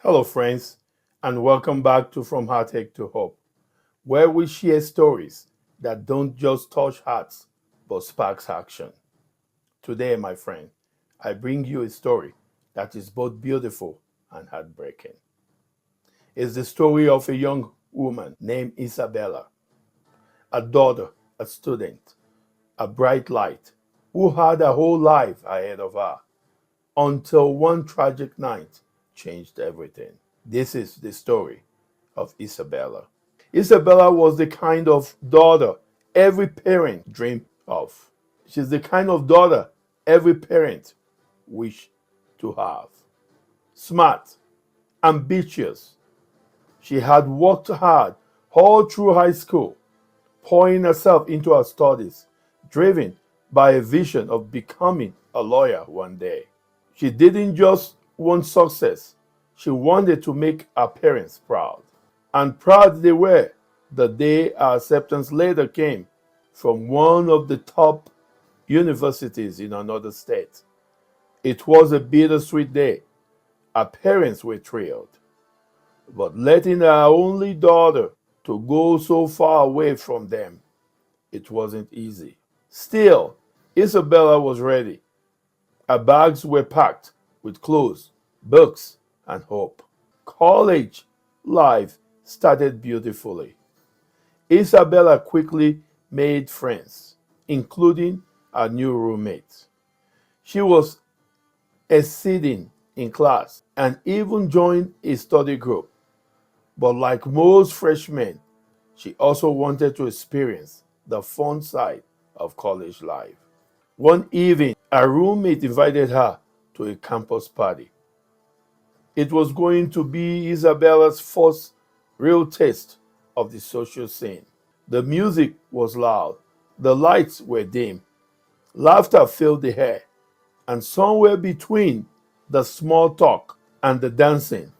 Hello, friends, and welcome back to From Heartache to Hope, where we share stories that don't just touch hearts but sparks action. Today, my friend, I bring you a story that is both beautiful and heartbreaking. It's the story of a young woman named Isabella, a daughter, a student, a bright light, who had a whole life ahead of her until one tragic night changed everything. This is the story of Isabella. Isabella was the kind of daughter every parent dreamed of. She's the kind of daughter every parent wished to have. Smart, ambitious. She had worked hard all through high school, pouring herself into her studies, driven by a vision of becoming a lawyer one day. She didn't just want success, she wanted to make her parents proud. And proud they were the day her acceptance letter came from one of the top universities in another state. It was a bittersweet day. Her parents were thrilled, but letting her only daughter to go so far away from them, it wasn't easy. Still, Isabella was ready. Her bags were packed with clothes, books, and hope. College life started beautifully. Isabella quickly made friends, including her new roommate. She was exceeding in class and even joined a study group. But like most freshmen, she also wanted to experience the fun side of college life. One evening, a roommate invited her to a campus party. It was going to be Isabella's first real taste of the social scene. The music was loud, the lights were dim, laughter filled the air, and somewhere between the small talk and the dancing,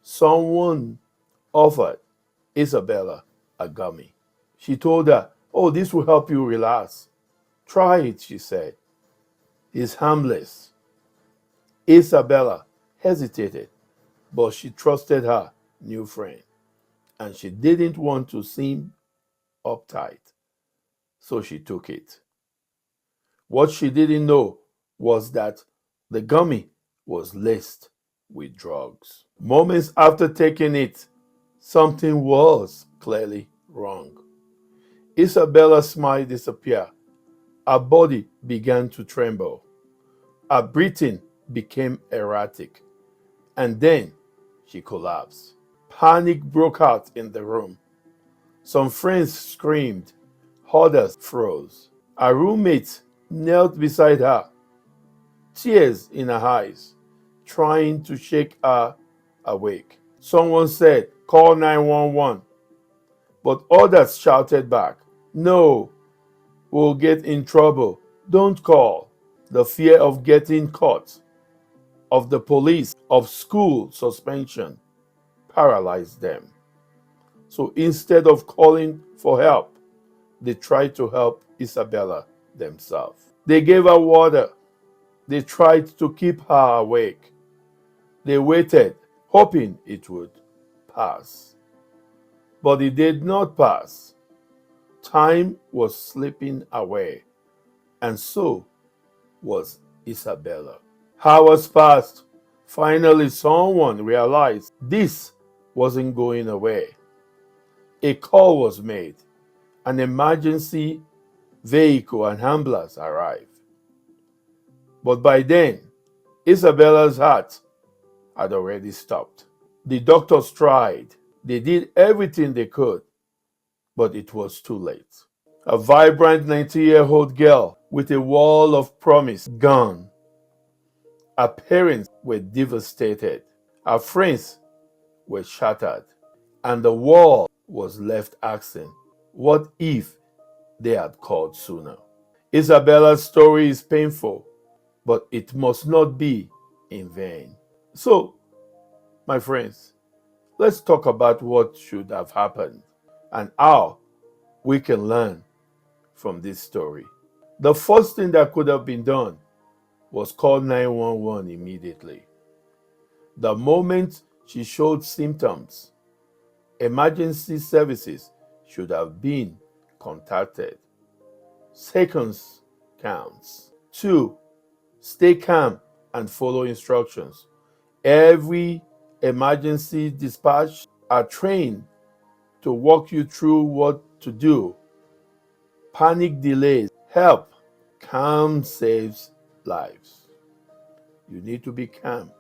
someone offered Isabella a gummy. She told her, "Oh, this will help you relax. Try it," she said. It's harmless. Isabella hesitated, but she trusted her new friend, and she didn't want to seem uptight, so she took it. What she didn't know was that the gummy was laced with drugs. Moments after taking it, something was clearly wrong. Isabella's smile disappeared. Her body began to tremble. Her breathing became erratic. And then she collapsed. Panic broke out in the room. Some friends screamed, others froze. Her roommate knelt beside her, tears in her eyes, trying to shake her awake. Someone said, "Call 911," but others shouted back, "No, we'll get in trouble. Don't call." The fear of getting caught, of the police, of school suspension paralyzed them. So instead of calling for help, they tried to help Isabella themselves. They gave her water. They tried to keep her awake. They waited, hoping it would pass. But it did not pass. Time was slipping away, and so was Isabella. Hours passed. Finally, someone realized this wasn't going away. A call was made. An emergency vehicle and ambulance arrived. But by then, Isabella's heart had already stopped. The doctors tried. They did everything they could, but it was too late. A vibrant 19-year-old girl with a wall of promise gone. Her parents were devastated. Her friends were shattered. And the world was left asking, what if they had called sooner? Isabella's story is painful, but it must not be in vain. So, my friends, let's talk about what should have happened and how we can learn from this story. The first thing that could have been done was call 911 immediately. The moment She showed symptoms. Emergency services should have been contacted. Seconds counts. 2. Stay calm and follow instructions. Every emergency dispatch are trained to walk you through what to do. Panic delays help. Calm saves lives. You need to be calm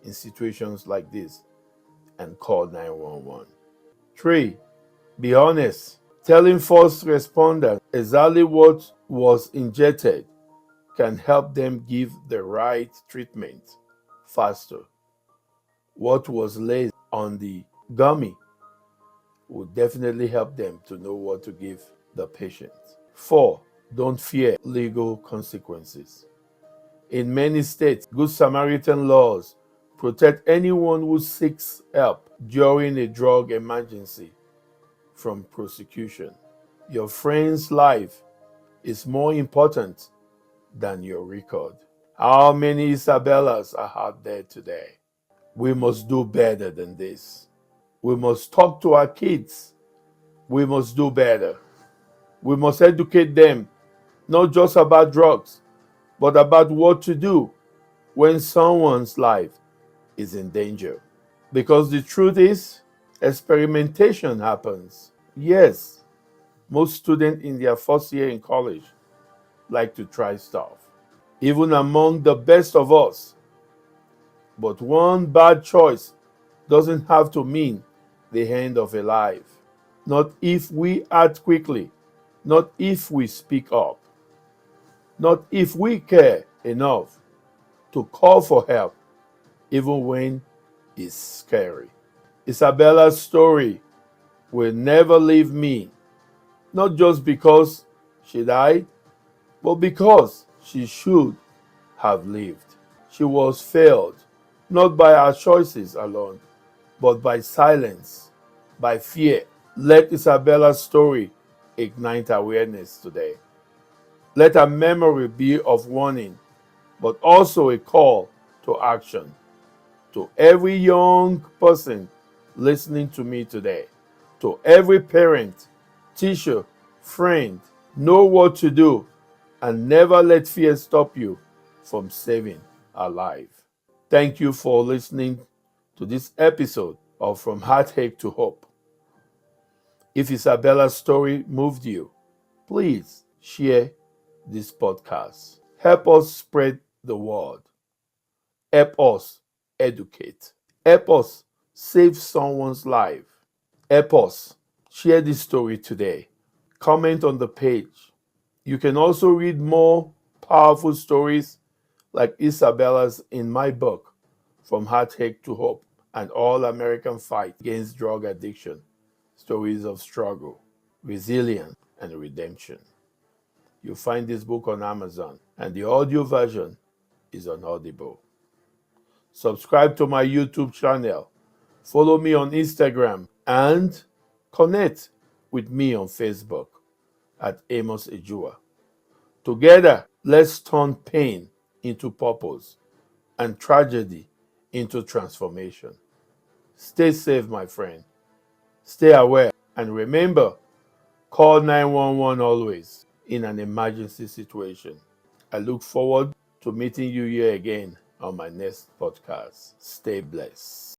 in situations like this and call 911. 3. Be honest. Telling first responders exactly what was injected can help them give the right treatment faster. What was laid on the gummy will definitely help them to know what to give the patient. 4. Don't fear legal consequences. In many states, Good Samaritan laws protect anyone who seeks help during a drug emergency from prosecution. Your friend's life is more important than your record. How many Isabellas are out there today? We must do better than this. We must talk to our kids. We must do better. We must educate them, not just about drugs, but about what to do when someone's life is in danger. Because the truth is, experimentation happens. Yes, most students in their first year in college like to try stuff, even among the best of us. But one bad choice doesn't have to mean the end of a life. Not if we act quickly, not if we speak up, not if we care enough to call for help, even when it's scary. Isabella's story will never leave me, not just because she died, but because she should have lived. She was failed, not by our choices alone, but by silence, by fear. Let Isabella's story ignite awareness today. Let her memory be of warning, but also a call to action. To every young person listening to me today, to every parent, teacher, friend, know what to do and never let fear stop you from saving a life. Thank you for listening to this episode of From Heartache to Hope. If Isabella's story moved you, please share this podcast. Help us spread the word. Help us educate. Help us save someone's life. Help us share this story today. Comment on the page. You can also read more powerful stories like Isabella's in my book, From Heartache to Hope, an all-American fight against drug addiction. Stories of struggle, resilience, and redemption. You'll find this book on Amazon, and the audio version is on Audible. Subscribe to my YouTube channel, follow me on Instagram, and connect with me on Facebook at Amos Ejuwa. Together, let's turn pain into purpose and tragedy into transformation. Stay safe, my friend. Stay aware, and remember, call 911 always in an emergency situation. I look forward to meeting you here again on my next podcast. Stay blessed.